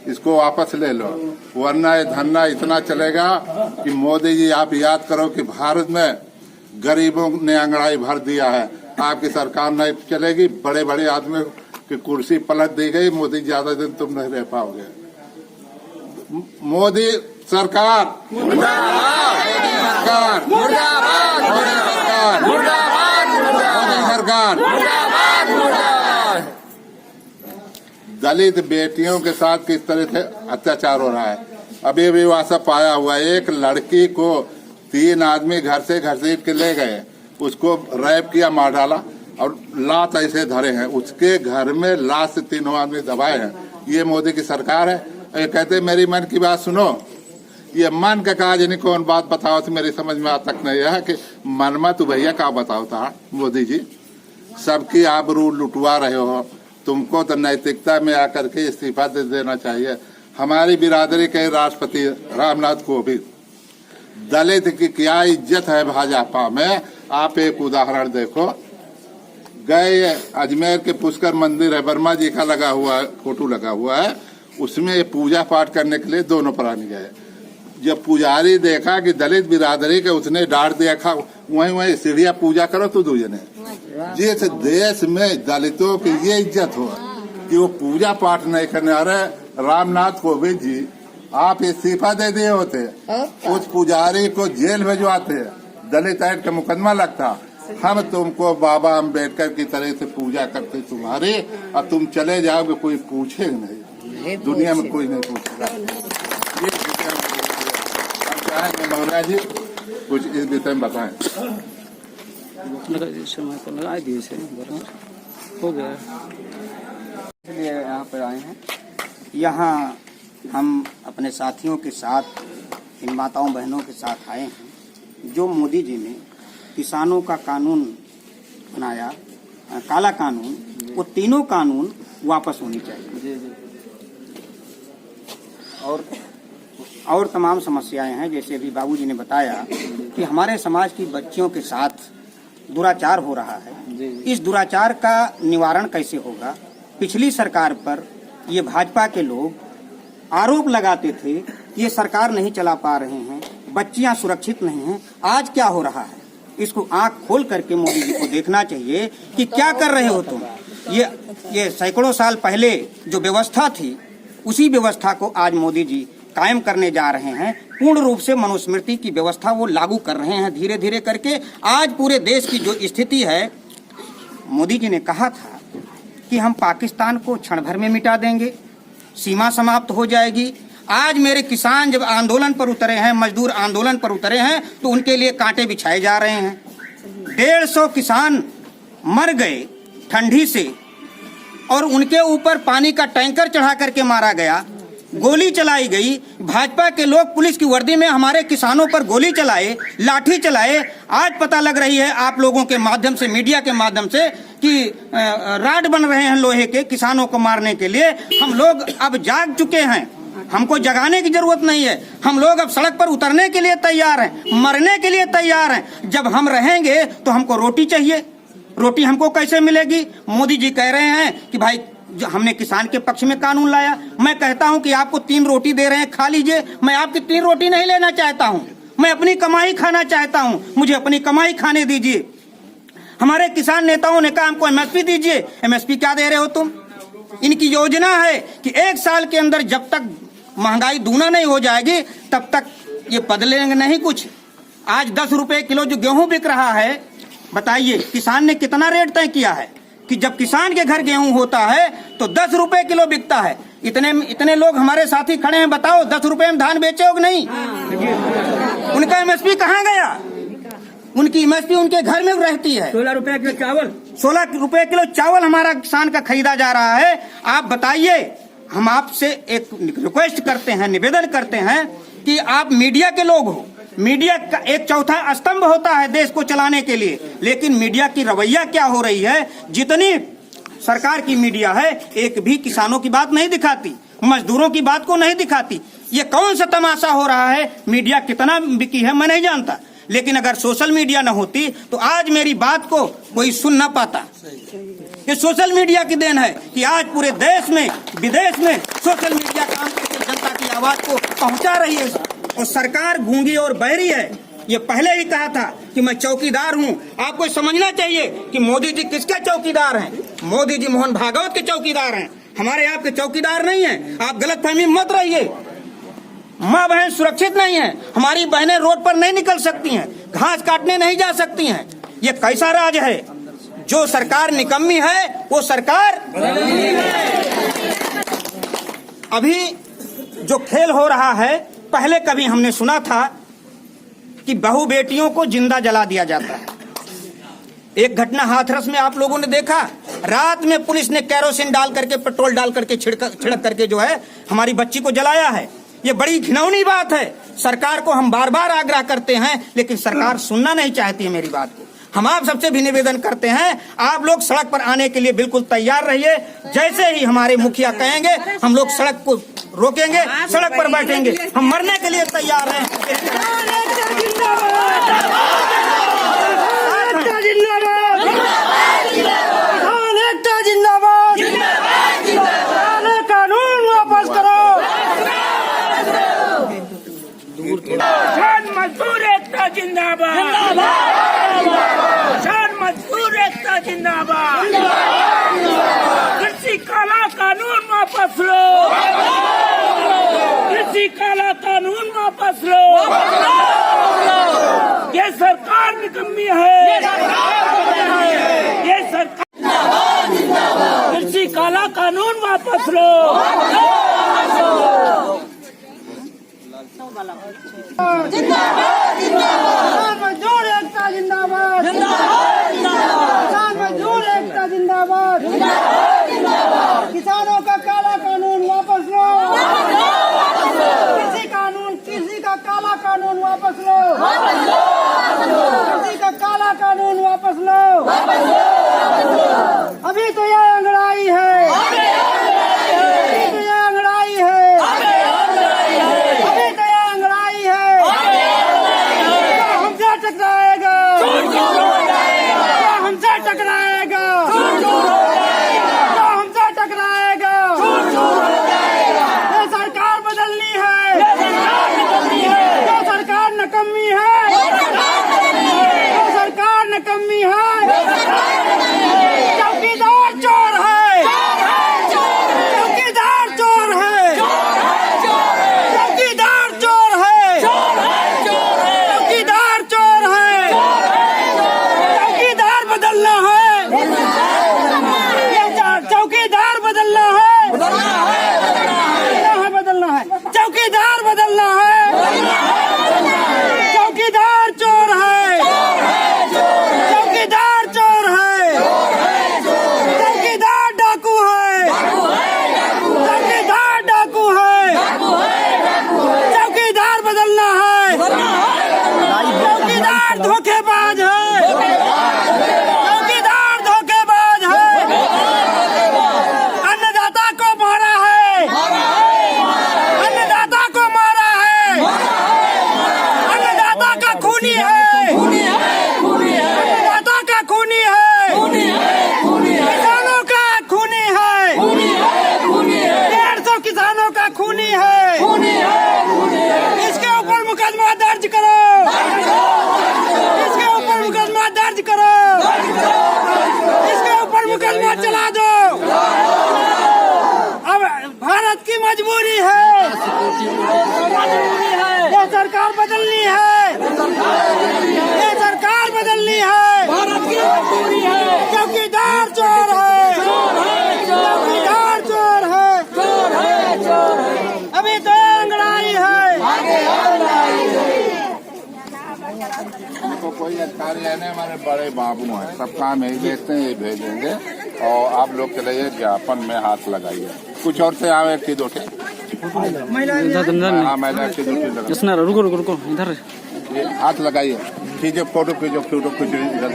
इसको वापस ले लो, वरना ये धरना इतना चलेगा कि मोदी जी आप याद करो कि भारत में गरीबों ने अंगड़ाई भर दिया है। आपकी सरकार नहीं चलेगी, बड़े बड़े आदमी की कुर्सी पलट दी गई, मोदी ज्यादा दिन तुम नहीं रह पाओगे। मोदी सरकार मुर्दाबाद, मोदी सरकार मुर्दाबाद, मोदी सरकार मुर्दाबाद, मोदी सरकार मुर्दाबाद, मुर्दाबाद। दलित बेटियों के साथ किस तरह से अत्याचार हो रहा है। अभी भी वासा पाया हुआ, एक लड़की को 3 आदमी घर से घसीट के ले गए, उसको रैप किया, मार डाला और लात ऐसे धरे हैं, उसके घर में लाश से 3 आदमी दबाए हैं। ये मोदी की सरकार है। ये कहते मेरी मन की बात सुनो, ये मन का काज नहीं, कौन बात बताओ तो मेरी समझ में आज तक नहीं है कि मन में तो भैया क्या बताओ था। मोदी जी सबकी आबरू लुटवा रहे हो, तुमको तो नैतिकता में आकर के इस्तीफा दे देना चाहिए। हमारी बिरादरी के राष्ट्रपति रामनाथ कोविंद, दलित की क्या इज्जत है भाजपा में। आप एक उदाहरण देखो, गए अजमेर के पुष्कर मंदिर है, वर्मा जी का लगा हुआ है, फोटो लगा हुआ है, उसमें पूजा पाठ करने के लिए दोनों प्राणी गए। जब पुजारी देखा कि दलित बिरादरी के, उसने डांट दिया, वहीं सीढ़िया पूजा करो तो दूजने। जिस देश में दलितों की ये इज्जत हो कि वो पूजा पाठ नहीं करने आ रहे, रामनाथ कोविंद जी आप इस्तीफा दे दिए होते, उस पुजारी को जेल भिजवाते, दलित एक्ट का मुकदमा लगता, हम तुमको बाबा अम्बेडकर की तरह से पूजा करते तुम्हारे, और तुम चले जाओगे, कोई पूछे नहीं, दुनिया में कोई नहीं पूछेगा। ये मौलाना जी कुछ इस विषय में बताएं। हो गया, इसलिए यहाँ पर आए हैं। यहाँ हम अपने साथियों के साथ, इन माताओं बहनों के साथ आए हैं। जो मोदी जी ने किसानों का कानून बनाया, काला कानून, वो तीनों कानून वापस होनी चाहिए। और तमाम समस्याएं हैं, जैसे अभी बाबूजी ने बताया कि हमारे समाज की बच्चियों के साथ दुराचार हो रहा है। इस दुराचार का निवारण कैसे होगा। पिछली सरकार पर ये भाजपा के लोग आरोप लगाते थे, ये सरकार नहीं चला पा रहे हैं, बच्चियां सुरक्षित नहीं हैं। आज क्या हो रहा है, इसको आंख खोल करके मोदी जी को देखना चाहिए कि क्या कर रहे हो तुम। ये सैकड़ों साल पहले जो व्यवस्था थी, उसी व्यवस्था को आज मोदी जी कायम करने जा रहे हैं। पूर्ण रूप से मनुस्मृति की व्यवस्था वो लागू कर रहे हैं धीरे धीरे करके। आज पूरे देश की जो स्थिति है, मोदी जी ने कहा था कि हम पाकिस्तान को क्षण भर में मिटा देंगे, सीमा समाप्त हो जाएगी। आज मेरे किसान जब आंदोलन पर उतरे हैं, मजदूर आंदोलन पर उतरे हैं, तो उनके लिए कांटे बिछाए जा रहे हैं। 150 किसान मर गए ठंडी से, और उनके ऊपर पानी का टैंकर चढ़ा करके मारा गया, गोली चलाई गई। भाजपा के लोग पुलिस की वर्दी में हमारे किसानों पर गोली चलाए, लाठी चलाए। आज पता लग रही है आप लोगों के माध्यम से, मीडिया के माध्यम से, कि राड बन रहे हैं लोहे के किसानों को मारने के लिए। हम लोग अब जाग चुके हैं, हमको जगाने की जरूरत नहीं है। हम लोग अब सड़क पर उतरने के लिए तैयार हैं, मरने के लिए तैयार हैं। जब हम रहेंगे तो हमको रोटी चाहिए, रोटी हमको कैसे मिलेगी। मोदी जी कह रहे हैं कि भाई हमने किसान के पक्ष में कानून लाया। मैं कहता हूं कि आपको 3 रोटी दे रहे हैं, खा लीजिए। मैं आपकी 3 रोटी नहीं लेना चाहता हूं, मैं अपनी कमाई खाना चाहता हूं, मुझे अपनी कमाई खाने दीजिए। हमारे किसान नेताओं ने कहा हमको एमएसपी दीजिए। एमएसपी क्या दे रहे हो तुम। इनकी योजना है कि 1 साल के अंदर जब तक महंगाई दूना नहीं हो जाएगी तब तक ये बदलेंगे नहीं कुछ। आज 10 रुपए किलो जो गेहूं बिक रहा है, बताइए किसान ने कितना रेट तय किया है कि जब किसान के घर गेहूं होता है तो 10 रुपए किलो बिकता है। इतने लोग हमारे साथी खड़े हैं, बताओ 10 रुपए में धान बेचे हो कि नहीं। उनका एमएसपी कहाँ गया। उनकी एमएसपी उनके घर में रहती है। 16 रुपए किलो चावल, 16 रुपए किलो चावल हमारा किसान का खरीदा जा रहा है। आप बताइए, हम आपसे एक रिक्वेस्ट करते हैं, निवेदन करते हैं कि आप मीडिया के लोग हो, मीडिया का एक चौथा स्तंभ होता है देश को चलाने के लिए, लेकिन मीडिया की रवैया क्या हो रही है। जितनी सरकार की मीडिया है, एक भी किसानों की बात नहीं दिखाती, मजदूरों की बात को नहीं दिखाती। ये कौन सा तमाशा हो रहा है। मीडिया कितना बिकी है मैं नहीं जानता, लेकिन अगर सोशल मीडिया न होती तो आज मेरी बात को कोई सुन ना पाता। ये सोशल मीडिया की देन है कि आज पूरे देश में, विदेश में सोशल मीडिया मीडिया काम करके जनता की आवाज को पहुंचा रही है और सरकार गूंगी और बहरी है। ये पहले ही कहा था कि मैं चौकीदार हूं। आपको समझना चाहिए कि मोदी जी किसके चौकीदार हैं। मोदी जी मोहन भागवत के चौकीदार हैं, हमारे आपके चौकीदार नहीं हैं। आप गलतफहमी मत रहिए। माँ बहन सुरक्षित नहीं है, हमारी बहनें रोड पर नहीं निकल सकती हैं, घास काटने नहीं जा सकती हैं। ये कैसा राज है? जो सरकार निकम्मी है वो सरकार अभी जो खेल हो रहा है, पहले कभी हमने सुना था कि बहू बेटियों को जिंदा जला दिया जाता है। एक घटना हाथरस में आप लोगों ने देखा, रात में पुलिस ने कैरोसिन डाल करके, पेट्रोल डाल करके, छिड़क करके जो है हमारी बच्ची को जलाया है। ये बड़ी घिनौनी बात है। सरकार को हम बार बार आग्रह करते हैं, लेकिन सरकार सुनना नहीं चाहती है मेरी बात को। हम आप सबसे भी निवेदन करते हैं, आप लोग सड़क पर आने के लिए बिल्कुल तैयार रहिए। जैसे ही हमारे मुखिया कहेंगे, हम लोग सड़क को रोकेंगे, सड़क पर बैठेंगे। हम मरने के लिए तैयार हैं। कानून वापस करो। किसान मजदूर एकता जिंदाबाद। किसान मजदूर एकता जिंदाबाद। कृषि काला कानून वापस लो। कृषि काला कानून वापस लो। ये सरकार निकम्मी है। ये सरकार कृषि काला कानून वापस लो। जिंदाबाद जिंदाबाद मजदूर एकता जिंदाबाद। किसान मजदूर एकता जिंदाबाद। किसानों का काला कानून वापस लो। किसी का काला कानून वापस लो। किसी का काला कानून वापस लो। अभी तो ये अंगड़ाई है। अभी तो ये अंगड़ाई है। अभी तो ये अंगड़ाई है। क्या हमसे टकराएगा? क्या हमसे टकराएगा? क्या हमसे टकराएगा? ये सरकार बदलनी है। जो सरकार नकम्मी है। जो सरकार नकम्मी है। चौकीदार चोर है। चौकीदार चोर है। चौकीदार चोर है। चौकीदार चोर है। चौकीदार बदलना है। चौकीदार बदलना है। बदलना है। चौकीदार बदलना है। चौकीदार चोर है। चौकीदार चोर है। चौकीदार डाकू है। चौकीदार डाकू है। चौकीदार बदलना है। चौकीदार धोखेबाज है। चौकीदार धोखेबाज है। अन्नदाता को मारा है। अन्नदाता को मारा है। अन्नदाता का खूनी है। अन्नदाता का खूनी है। किसानों का खूनी है। 150 किसानों का खूनी है। इसके ऊपर मुकदमा दर्ज करो। इसके ऊपर मुकदमा दर्ज करो। इसके ऊपर मुकदमा चला दो। अब भारत की मजबूरी है। ये सरकार बदलनी है। ये सरकार बदलनी है। भारत की मजबूरी है। चौकीदार चोर है। चौकीदार चोर है। अभी तो अंगड़ाई है। हमको कोई अधिकारी है नहीं, हमारे बड़े बाबू हैं, सब काम यही देखते हैं, यही भेजेंगे। और आप लोग चले ज्ञापन में हाथ लगाइए। कुछ और से आवे की दो महिला महिला की दो रुको रुको रुको इधर हाथ लगाइए। खींचो फोटो, खींचो फोटो, खींचो।